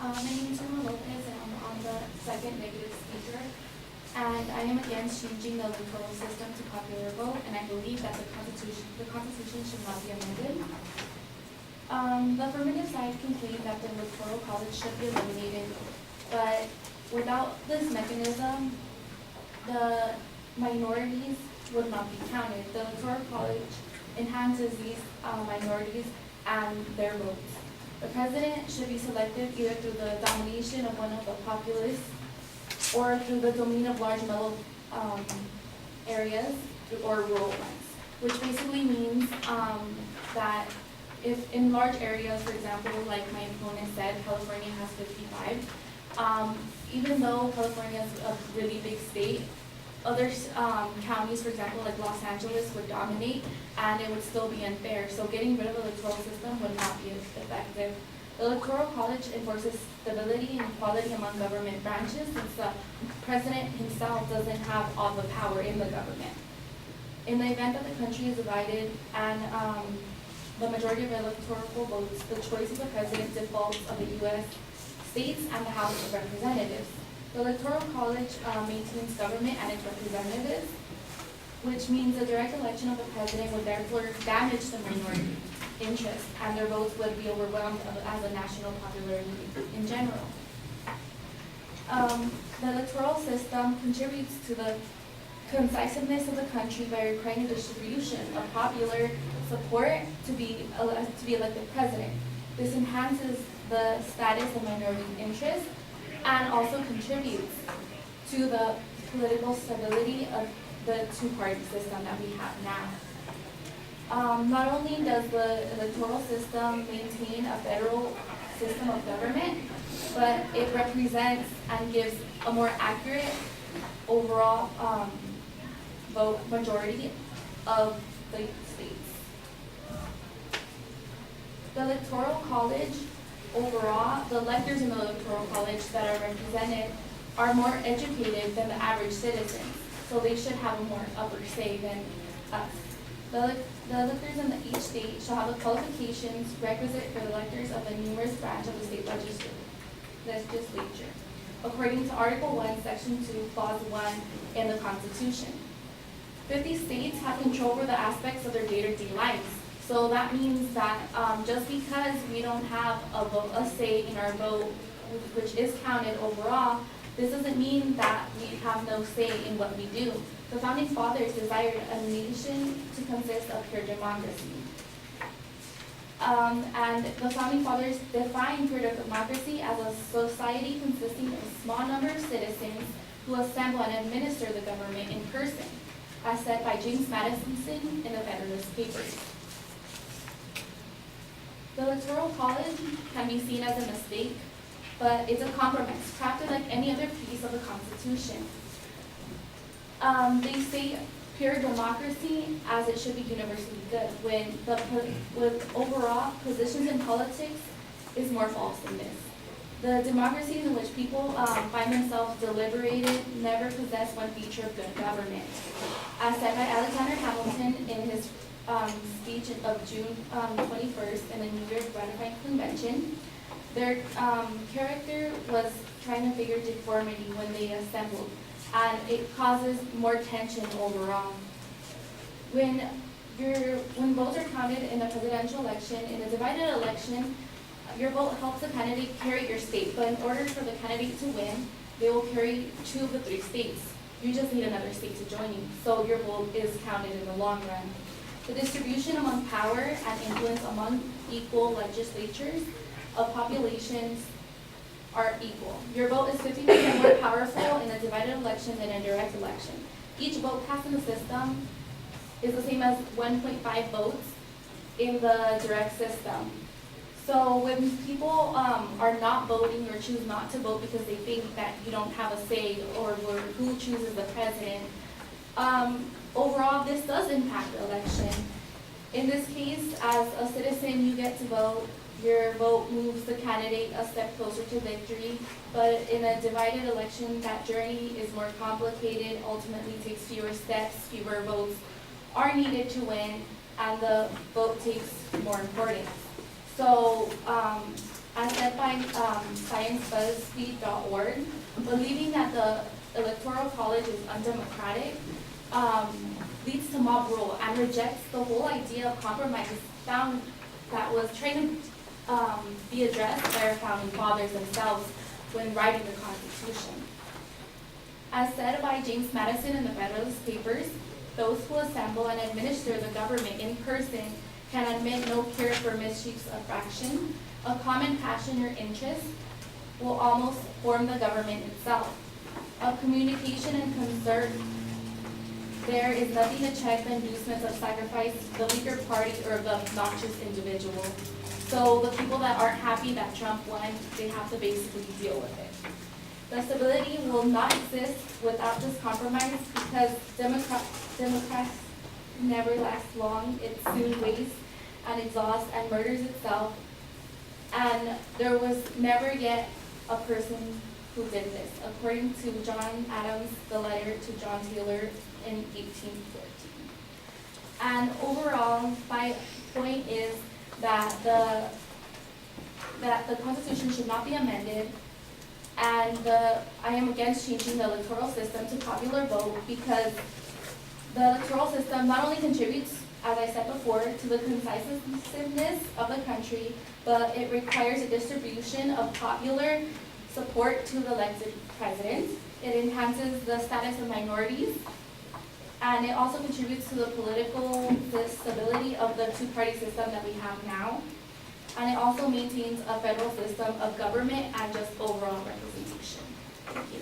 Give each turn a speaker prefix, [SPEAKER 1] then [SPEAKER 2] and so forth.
[SPEAKER 1] My name is Emma Lopez, and I'm on the second negative speaker. And I am against changing the electoral system to popular vote, and I believe that the Constitution should not be amended. The affirmative side complained that the electoral college should be eliminated, but without this mechanism, the minorities would not be counted. The electoral college enhances these minorities and their votes. The president should be selected either through the domination of one of the populace or through the domain of large mellow areas or rural ones, which basically means that if in large areas, for example, like my opponent said, California has 55, even though California is a really big state, other counties, for example, like Los Angeles, would dominate, and it would still be unfair. So getting rid of the electoral system would not be effective. The Electoral College enforces stability and equality among government branches, since the president himself doesn't have all the power in the government. In the event that the country is divided and the majority of electoral votes, the choice of the president defaults of the U.S. states and the House of Representatives. The Electoral College maintains government and its representatives, which means a direct election of the president would therefore damage the minority interest, and their votes would be overwhelmed as a national popularity in general. The electoral system contributes to the concisiveness of the country by requiring the distribution of popular support to be elected president. This enhances the status of minority interest and also contributes to the political stability of the two-party system that we have now. Not only does the electoral system maintain a federal system of government, but it represents and gives a more accurate overall vote majority of the states. The Electoral College, overall, the electors in the Electoral College that are represented are more educated than the average citizens, so they should have a more upper say than us. The electors in each state shall have the qualifications requisite for the electors of the numerous branch of the state legislature, according to Article 1, Section 2, Clause 1 in the Constitution. 50 states have control over the aspects of their day-to-day lives. So that means that just because we don't have a say in our vote, which is counted overall, this doesn't mean that we have no say in what we do. The Founding Fathers desired a nation to consist of pure democracy. And the Founding Fathers defined pure democracy as a society consisting of a small number of citizens who assemble and administer the government in person, as said by James Madison in the Federalist Papers. The Electoral College can be seen as a mistake, but it's a compromise, crafted like any other piece of the Constitution. They say pure democracy as it should be universally good, when with overall positions in politics is more false than this. The democracies in which people find themselves deliberated never possess one feature of good government. As said by Alexander Hamilton in his speech of June 21st in the New York Ratifying Convention, their character was trying to figure deformity when they assembled, and it causes more tension overall. When votes are counted in a presidential election, in a divided election, your vote helps the candidate carry your state, but in order for the candidate to win, they will carry 2 of the 3 states. You just need another state to join you, so your vote is counted in the long run. The distribution among power and influence among equal legislatures of populations are equal. Your vote is 50% more powerful in a divided election than a direct election. Each vote cast in the system is the same as 1.5 votes in the direct system. So when people are not voting or choose not to vote because they think that you don't have a say or who chooses the president, overall this does impact the election. In this case, as a citizen, you get to vote. Your vote moves the candidate a step closer to victory, but in a divided election, that journey is more complicated, ultimately takes fewer steps, fewer votes are needed to win, and the vote takes more importance. So, as said by by ScienceBuzzFeed.org, believing that the Electoral College is undemocratic, leads to mob rule and rejects the whole idea of compromise found that was trying to be addressed by our founding fathers themselves when writing the Constitution. As said by James Madison in the Federalist Papers, those who assemble and administer the government in person can admit no cure for mischiefs of faction. A common passion or interest will almost form the government itself. Of communication and concert, there is nothing to check the inducements of sacrifice, the weaker party, or the obnoxious individual. So the people that aren't happy that Trump won, they have to basically deal with it. The stability will not exist without this compromise because Democrats never last long. It soon wastes and exhausts and murders itself. And there was never yet a person who did this, according to John Adams, the letter to John Taylor in 1814. And overall, my point is that the Constitution should not be amended, and I am against changing the electoral system to popular vote because the electoral system not only contributes, as I said before, to the conciseness of the country, but it requires a distribution of popular support to the elected president. It enhances the status of minorities, and it also contributes to the political stability of the two-party system that we have now. And it also maintains a federal system of government and just overall representation. Thank you.